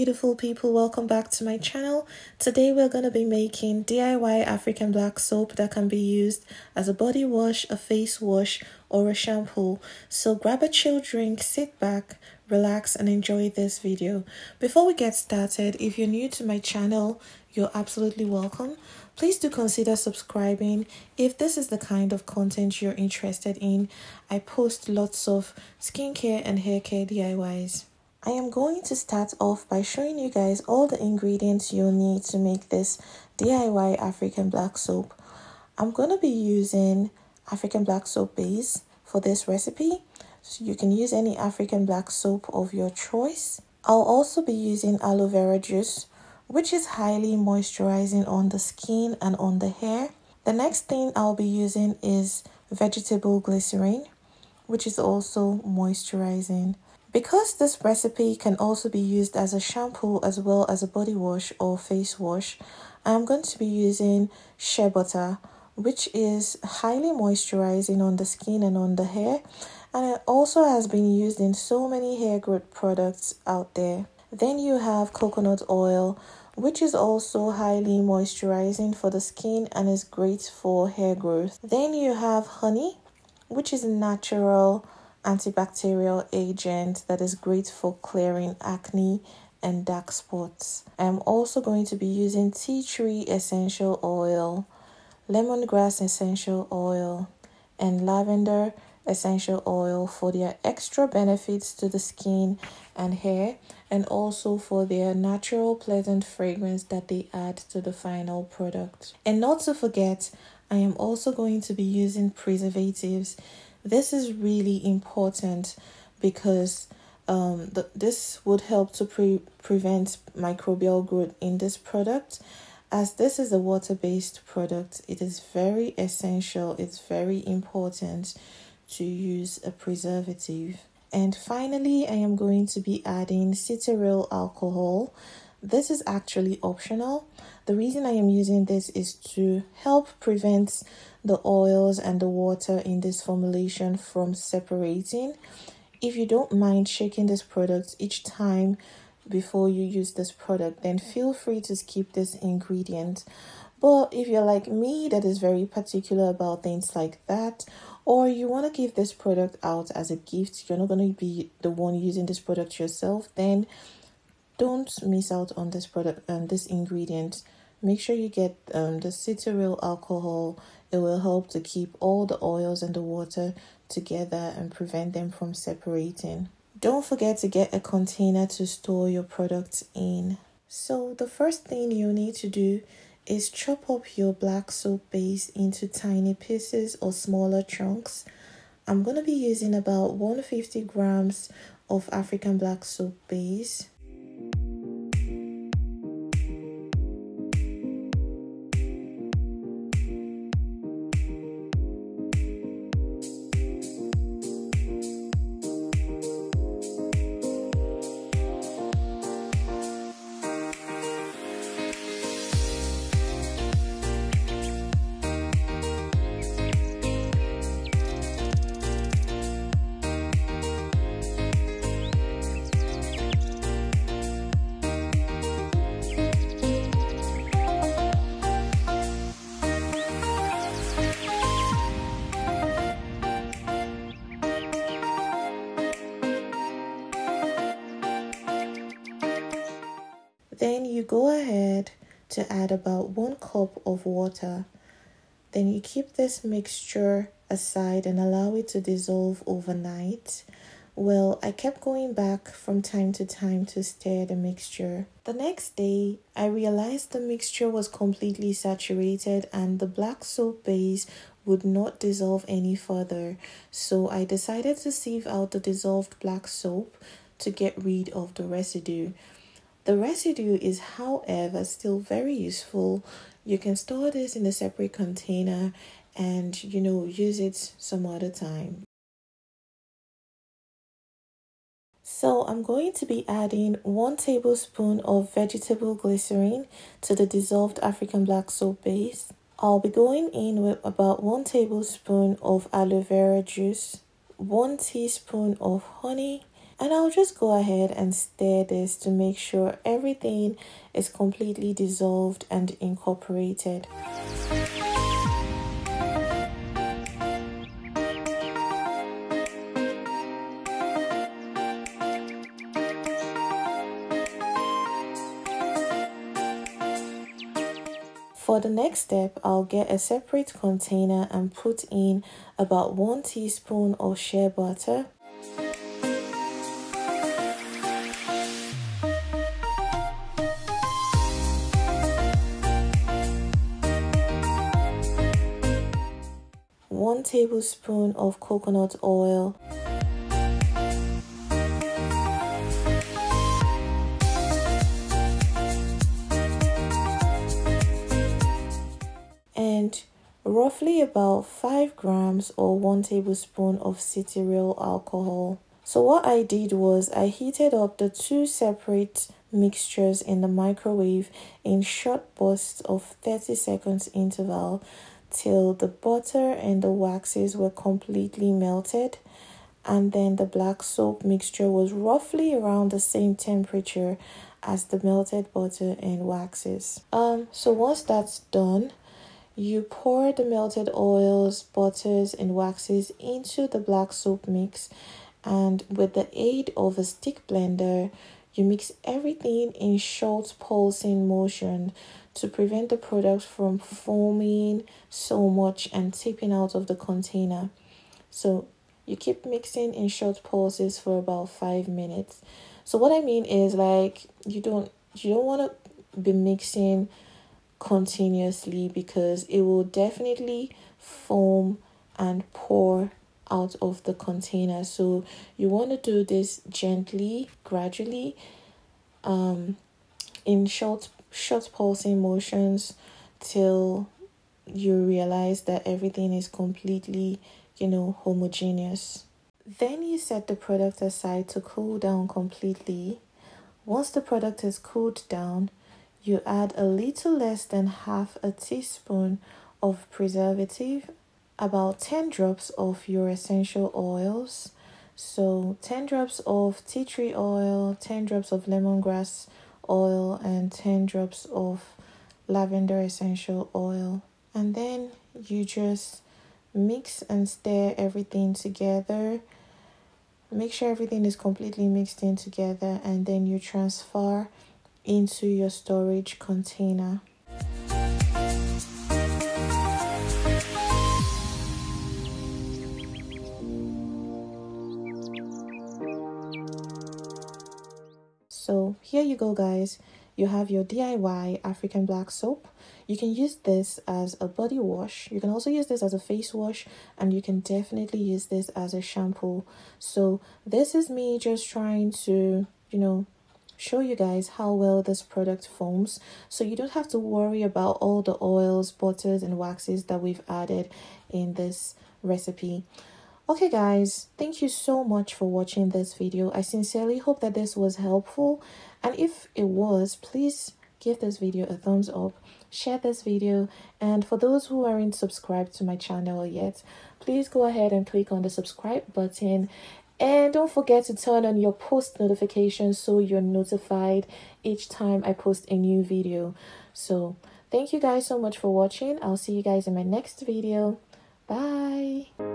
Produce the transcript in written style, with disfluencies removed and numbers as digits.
beautiful people, welcome back to my channel. Today we're going to be making DIY African black soap that can be used as a body wash, a face wash, or a shampoo. So grab a chill drink, sit back, relax and enjoy this video. Before we get started, if you're new to my channel, you're absolutely welcome. Please do consider subscribing if this is the kind of content you're interested in. I post lots of skincare and hair care DIYs. I am going to start off by showing you guys all the ingredients you'll need to make this DIY African black soap. I'm going to be using African black soap base for this recipe. So you can use any African black soap of your choice. I'll also be using aloe vera juice, which is highly moisturizing on the skin and on the hair. The next thing I'll be using is vegetable glycerin, which is also moisturizing. Because this recipe can also be used as a shampoo as well as a body wash or face wash, I'm going to be using shea butter, which is highly moisturizing on the skin and on the hair, and it also has been used in so many hair growth products out there. Then you have coconut oil, which is also highly moisturizing for the skin and is great for hair growth. Then you have honey, which is a natural antibacterial agent that is great for clearing acne and dark spots. I'm also going to be using tea tree essential oil, lemongrass essential oil, and lavender essential oil for their extra benefits to the skin and hair, and also for their natural pleasant fragrance that they add to the final product. And not to forget, I am also going to be using preservatives. This is really important because this would help to prevent microbial growth in this product. As this is a water-based product, it is very essential, it's very important to use a preservative. And finally, I am going to be adding cetyl alcohol. This is actually optional. The reason I am using this is to help prevent the oils and the water in this formulation from separating. If you don't mind shaking this product each time before you use this product, then feel free to skip this ingredient. But if you're like me that is very particular about things like that, or you want to give this product out as a gift, you're not going to be the one using this product yourself, then don't miss out on this product and this ingredient. Make sure you get the cetyl alcohol. It will help to keep all the oils and the water together and prevent them from separating. Don't forget to get a container to store your products in. So the first thing you need to do is chop up your black soap base into tiny pieces or smaller chunks. I'm going to be using about 150 grams of African black soap base. Then you go ahead to add about 1 cup of water. Then you keep this mixture aside and allow it to dissolve overnight. Well, I kept going back from time to time to stir the mixture. The next day, I realized the mixture was completely saturated and the black soap base would not dissolve any further. So I decided to sieve out the dissolved black soap to get rid of the residue. The residue is, however, still very useful. You can store this in a separate container and, use it some other time. So I'm going to be adding 1 tablespoon of vegetable glycerin to the dissolved African black soap base. I'll be going in with about 1 tablespoon of aloe vera juice, 1 teaspoon of honey, And I'll just go ahead and stir this to make sure everything is completely dissolved and incorporated. For the next step, I'll get a separate container and put in about 1 teaspoon of shea butter, one tablespoon of coconut oil, and roughly about 5 grams or 1 tablespoon of cetearyl alcohol. So what I did was I heated up the 2 separate mixtures in the microwave in short bursts of 30 seconds interval till the butter and the waxes were completely melted, and then the black soap mixture was roughly around the same temperature as the melted butter and waxes. So once that's done, you pour the melted oils, butters, and waxes into the black soap mix, and with the aid of a stick blender, you mix everything in short pulsing motion to prevent the product from foaming so much and tipping out of the container. So you keep mixing in short pulses for about 5 minutes. So what I mean is, like, you don't want to be mixing continuously because it will definitely foam and pour out of the container. So you want to do this gently, gradually, in short pulsing motions till you realize that everything is completely, homogeneous. Then you set the product aside to cool down completely. Once the product is cooled down, you add a little less than half a teaspoon of preservative, about 10 drops of your essential oils. So 10 drops of tea tree oil, 10 drops of lemongrass oil, and 10 drops of lavender essential oil. And then you just mix and stir everything together. Make sure everything is completely mixed in together, and then you transfer into your storage container. So here you go, guys. You have your DIY African black soap. You can use this as a body wash. You can also use this as a face wash, and you can definitely use this as a shampoo. So this is me just trying to, show you guys how well this product foams, so you don't have to worry about all the oils, butters, and waxes that we've added in this recipe. Okay guys, thank you so much for watching this video. I sincerely hope that this was helpful, and if it was, please give this video a thumbs up, share this video, and for those who aren't subscribed to my channel yet, please go ahead and click on the subscribe button. And don't forget to turn on your post notifications so you're notified each time I post a new video. So thank you guys so much for watching. I'll see you guys in my next video. Bye.